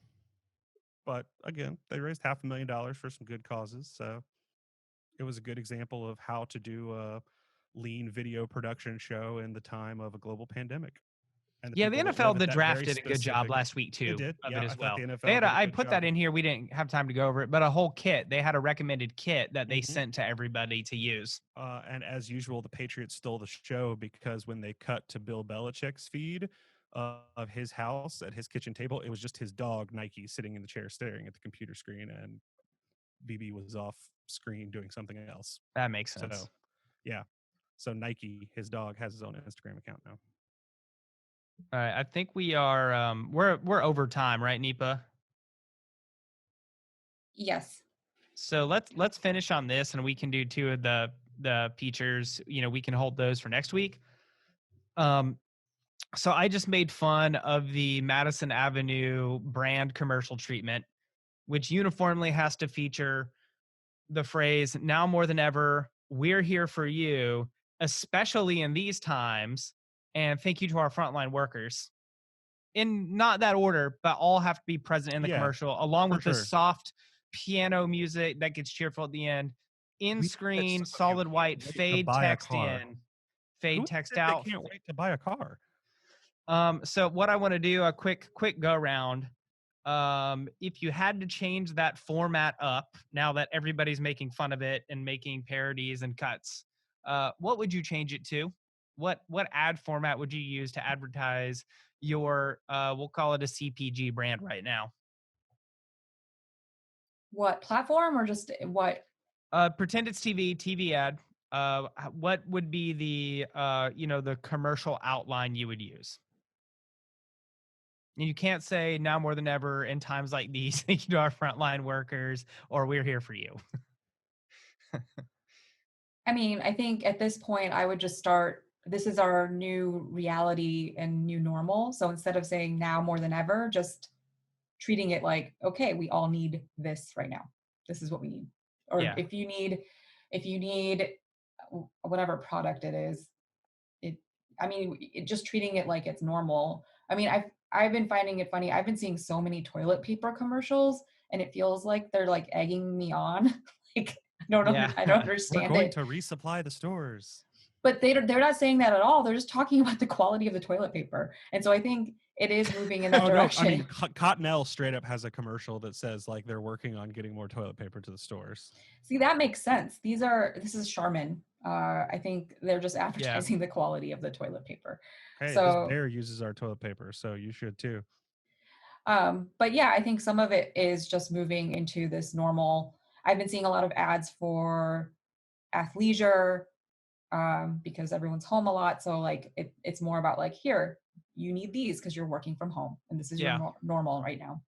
But again, they raised $500,000 for some good causes. So it was a good example of how to do a lean video production show in the time of a global pandemic. And the Yeah, the people that live NFL, at the that draft very did a good job specific, last week it too did. of it Yeah, I as thought well. the They NFL had did a I good put that job. in here. We didn't have time to go over it, but a whole kit. They had a recommended kit that they Mhm. sent to everybody to use. And as usual, the Patriots stole the show, because when they cut to Bill Belichick's feed of his house at his kitchen table, it was just his dog Nike sitting in the chair staring at the computer screen, and BB was off screen doing something else. That makes So sense. yeah, so Nike, his dog, has his own Instagram account now. All right, I think we are we're over time, right, Nipa? Yes. So let's finish on this, and we can do two of the features. We can hold those for next week. Um, so I just made fun of the Madison Avenue brand commercial treatment, which uniformly has to feature the phrase "now more than ever, we're here for you, especially in these times," and "thank you to our frontline workers." In not that order, but all have to be present in the Yeah, commercial, along for with the sure. soft piano music that gets cheerful at the end. In We know that screen, some of you solid can't white, wait to fade buy a text car. in, Who fade is text it that out. can't wait to buy a car? So what I want to do, a quick go round. If you had to change that format up, now that everybody's making fun of it and making parodies and cuts, what would you change it to? What ad format would you use to advertise your we'll call it a CPG brand right now? What platform or just what? Pretend it's TV ad. What would be the the commercial outline you would use? And you can't say now more than ever in times like these, thank you to our frontline workers, or we're here for you. I mean, I think at this point, I would just start. This is our new reality and new normal. So instead of saying now more than ever, just treating it like, okay, we all need this right now. This is what we need. Or Yeah. if you need whatever product it is, it, I mean, just treating it like it's normal. I mean, I've been finding it funny. I've been seeing so many toilet paper commercials, and it feels like they're like egging me on. Like Yeah. I don't We're understand going it. to resupply the stores. But they're not saying that at all. They're just talking about the quality of the toilet paper. And so I think it is moving in that Oh no, I direction. mean Cottonelle straight up has a commercial that says like they're working on getting more toilet paper to the stores. See, that makes sense. This is Charmin. I think they're just Yeah. advertising the quality of the toilet paper. Hey, this So, bear uses our toilet paper, so you should too. but yeah, I think some of it is just moving into this normal. I've been seeing a lot of ads for athleisure, because everyone's home a lot. So like it's more about like, here, you need these because you're working from home and this is your Yeah. normal right now.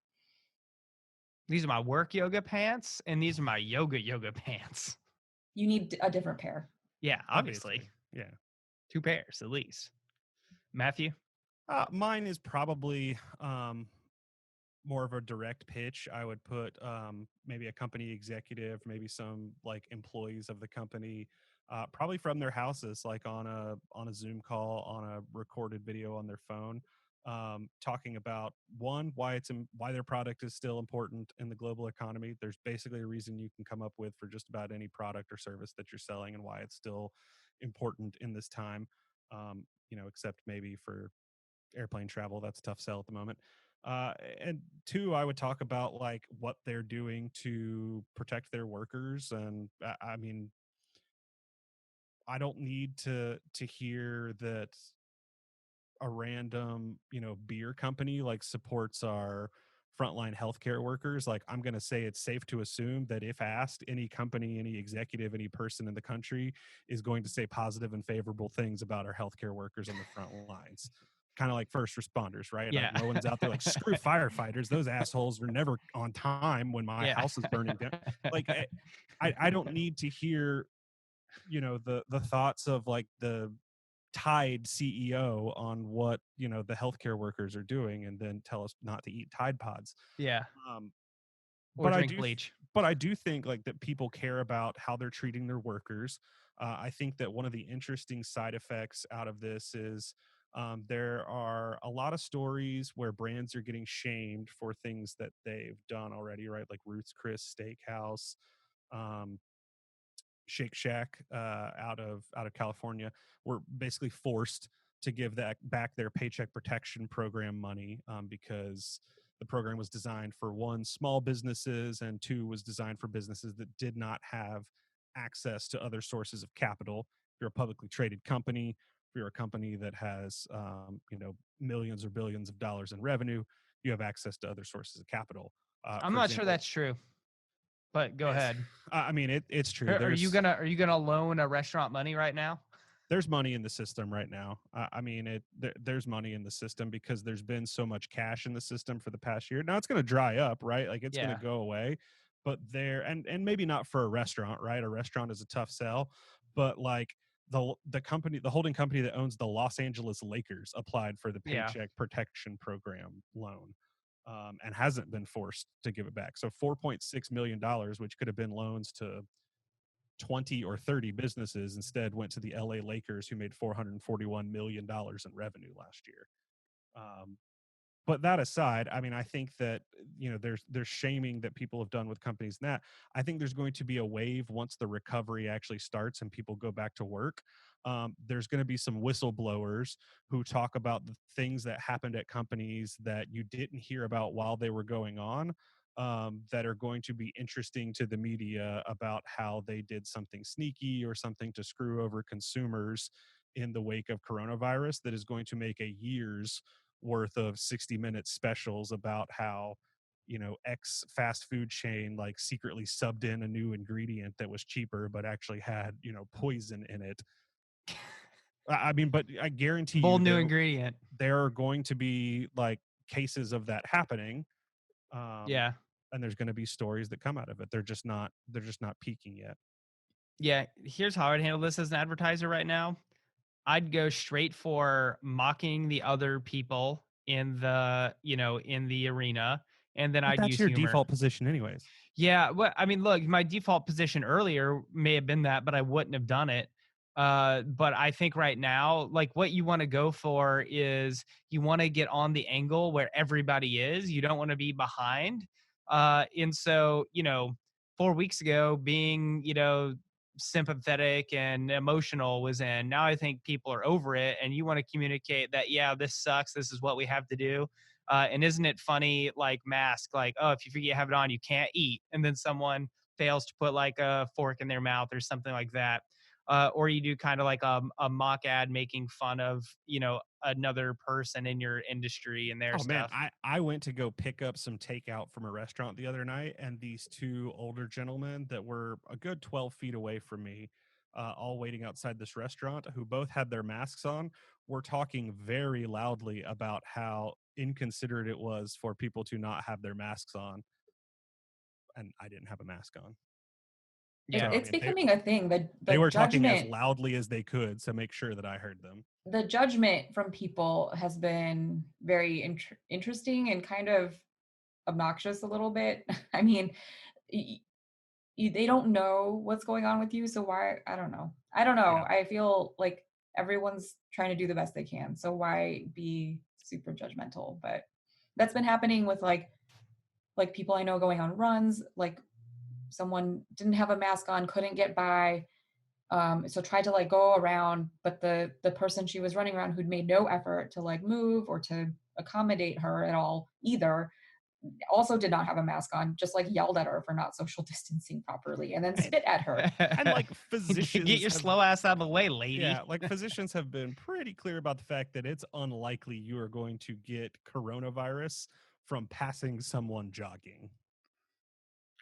These are my work yoga pants, and these are my yoga pants. You need a different pair. Yeah, obviously. Yeah. 2 pairs at least. Matthew? Mine is probably more of a direct pitch. I would put maybe a company executive, maybe some like employees of the company, probably from their houses, like on a Zoom call, on a recorded video on their phone, talking about one, why their product is still important in the global economy. There's basically a reason you can come up with for just about any product or service that you're selling, and why it's still important in this time. Except maybe for airplane travel. That's a tough sell at the moment. And two, I would talk about like what they're doing to protect their workers. And I mean, I don't need to hear that a random, beer company like supports our frontline healthcare workers. Like, I'm going to say it's safe to assume that if asked, any company, any executive, any person in the country is going to say positive and favorable things about our healthcare workers on the front lines. Kind of like first responders, right? Yeah. No one's out there like, screw firefighters. Those assholes were never on time when my Yeah. house is burning down. Like, I don't need to hear, the thoughts of like the Tide CEO on what the healthcare workers are doing, and then tell us not to eat Tide Pods. Yeah. Um, Or but I drink do, bleach. but I do think like that people care about how they're treating their workers. I think that one of the interesting side effects out of this is there are a lot of stories where brands are getting shamed for things that they've done already, right? Like Ruth's Chris Steakhouse. Um, Shake Shack out of California were basically forced to give that back their paycheck protection program money, because the program was designed for one, small businesses, and two, was designed for businesses that did not have access to other sources of capital. If you're a publicly traded company, if you're a company that has millions or billions of dollars in revenue, you have access to other sources of capital. I'm For not sure example, that's true, but go it's, ahead. I mean, it's true. Are you gonna loan a restaurant money right now? There's money in the system right now. I mean, there's money in the system because there's been so much cash in the system for the past year. Now it's going to dry up, right? Like, it's going to Yeah. go away, but and maybe not for a restaurant, right? A restaurant is a tough sell, but like the holding company that owns the Los Angeles Lakers applied for the Yeah. Paycheck Protection Program loan. And hasn't been forced to give it back. So $4.6 million, which could have been loans to 20 or 30 businesses, instead went to the LA Lakers, who made $441 million in revenue last year. Um, but that aside, I mean, I think that there's shaming that people have done with companies. And that, I think there's going to be a wave once the recovery actually starts and people go back to work. There's going to be some whistleblowers who talk about the things that happened at companies that you didn't hear about while they were going on, that are going to be interesting to the media about how they did something sneaky or something to screw over consumers in the wake of coronavirus, that is going to make a year's worth of 60-minute specials about how X fast food chain like secretly subbed in a new ingredient that was cheaper but actually had poison in it. I mean, but I guarantee you Bold new ingredient. there are going to be like cases of that happening, um, Yeah. and there's going to be stories that come out of it. They're just not peaking yet. Yeah. Here's how I'd handle this as an advertiser right now. I'd go straight for mocking the other people in the arena, and then But I'd that's use your humor. default position anyways. Yeah, well, I mean, look, my default position earlier may have been that, but I wouldn't have done it. But I think right now, like what you want to go for is you want to get on the angle where everybody is. You don't want to be behind. And so, 4 weeks ago, being, sympathetic and emotional was in. Now I think people are over it, and you want to communicate that, yeah, this sucks. This is what we have to do. And isn't it funny, like mask, like, oh, if you forget you have it on, you can't eat. And then someone fails to put like a fork in their mouth or something like that. Or you do kind of like a mock ad making fun of, another person in your industry and their Oh man, stuff. I went to go pick up some takeout from a restaurant the other night, and these two older gentlemen that were a good 12 feet away from me, all waiting outside this restaurant, who both had their masks on, were talking very loudly about how inconsiderate it was for people to not have their masks on, and I didn't have a mask on. So Yeah. I It's mean, becoming a thing. The they the were talking as judgment loudly as they could to make sure that I heard them. the judgment from people has been very interesting and kind of obnoxious a little bit. I mean, y- they don't know what's going on with you, so why? I don't know. I don't know. Yeah. I feel like everyone's trying to do the best they can, so why be super judgmental? But that's been happening with like people I know going on runs. Like someone didn't have a mask on, couldn't get by. So tried to like go around, but the person she was running around who'd made no effort to like move or to accommodate her at all either also did not have a mask on, just like yelled at her for not social distancing properly and then And, spit at her. and like Get physicians your have, slow ass out of the way, lady. yeah, like physicians have been pretty clear about the fact that it's unlikely you are going to get coronavirus from passing someone jogging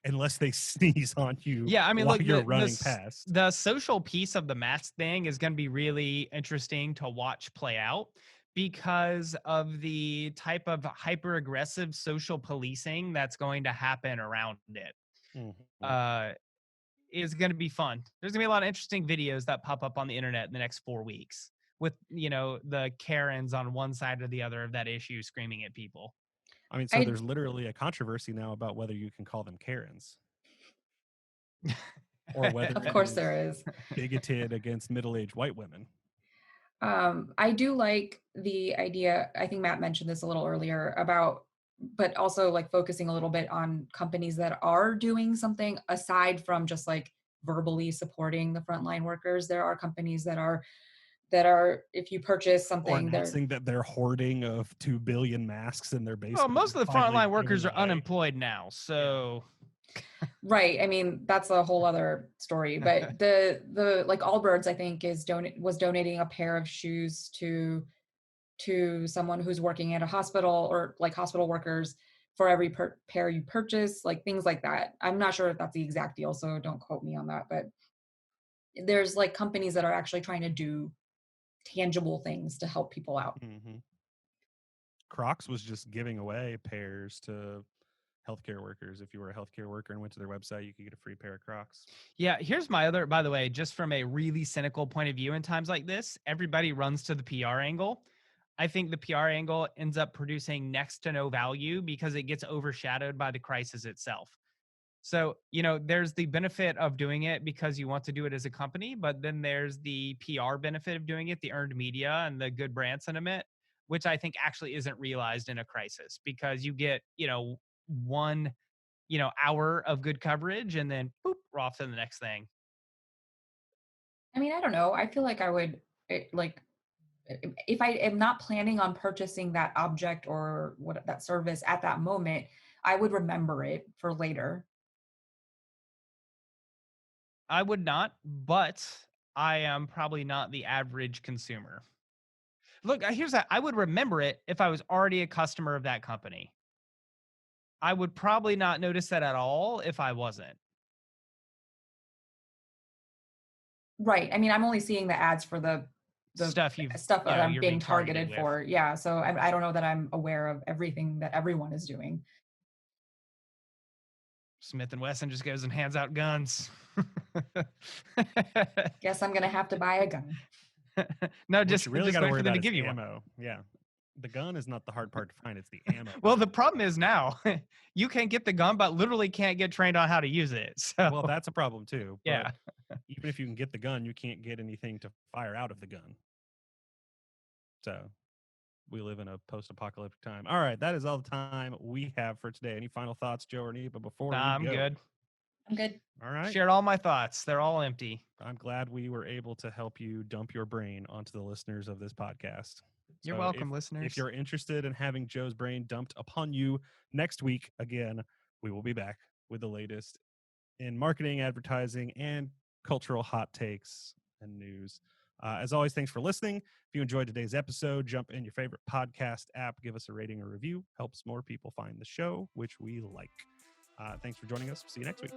unless they sneeze on you Yeah, I mean, while look, you're running past. the social piece of the mask thing is going to be really interesting to watch play out because of the type of hyper aggressive social policing that's going to happen around it. Mhm. Uh, is going to be fun. There's going to be a lot of interesting videos that pop up on the internet in the next 4 weeks with, the Karens on one side or the other of that issue screaming at people. I mean, so I there's literally a controversy now about whether you can call them Karens or whether of it course is there is. bigoted against middle-aged white women. I do like the idea. I think Matt mentioned this a little earlier about, but also like focusing a little bit on companies that are doing something aside from just like verbally supporting the frontline workers. There are companies that are if you purchase Or something, they're announcing that they're hoarding of 2 billion masks in their Well, basement most and of the finally frontline workers giving are away. unemployed now, so right. I mean, that's a whole other story. But the like Allbirds, I think, was donating a pair of shoes to someone who's working at a hospital or like hospital workers for every pair you purchase, like things like that. I'm not sure if that's the exact deal, so don't quote me on that. But there's like companies that are actually trying to do tangible things to help people out. Mm-hmm. Crocs was just giving away pairs to healthcare workers. If you were a healthcare worker and went to their website, you could get a free pair of Crocs. yeah, here's my other, by the way, just from a really cynical point of view in times like this, everybody runs to the PR angle. I think the PR angle ends up producing next to no value because it gets overshadowed by the crisis itself. So, there's the benefit of doing it because you want to do it as a company, but then there's the PR benefit of doing it, the earned media and the good brand sentiment, which I think actually isn't realized in a crisis because you get, one, hour of good coverage and then boop, we're off to the next thing. I mean, I don't know. I feel like I would like if I am not planning on purchasing that object or what that service at that moment, I would remember it for later. I would not, but I am probably not the average consumer. Look, here's that. I would remember it if I was already a customer of that company. I would probably not notice that at all if I wasn't. Right. I mean, I'm only seeing the ads for the Stuff you've, stuff that I'm you're being being targeted targeted with. for. Yeah. So I don't know that I'm aware of everything that everyone is doing. Smith and Wesson just goes and hands out guns. Guess I'm gonna have to buy a gun. No, What just you really just got to wait worry for them about to is give you one. ammo. Yeah. The gun is not the hard part to find, it's the ammo. Well, the problem is now you can get the gun, but literally can't get trained on how to use it. So Well, that's a problem too. But yeah. even if you can get the gun, you can't get anything to fire out of the gun. So we live in a post-apocalyptic time. All right, that is all the time we have for today. Any final thoughts, Joe or Neva, before we I'm go? good. I'm good. All right. Shared all my thoughts. They're all empty. I'm glad we were able to help you dump your brain onto the listeners of this podcast. You're So welcome, if listeners. you're interested in having Joe's brain dumped upon you next week, again, we will be back with the latest in marketing, advertising, and cultural hot takes and news. As always, thanks for listening. If you enjoyed today's episode, jump in your favorite podcast app, give us a rating or review. Helps more people find the show, which we like. Thanks for joining us. See you next week.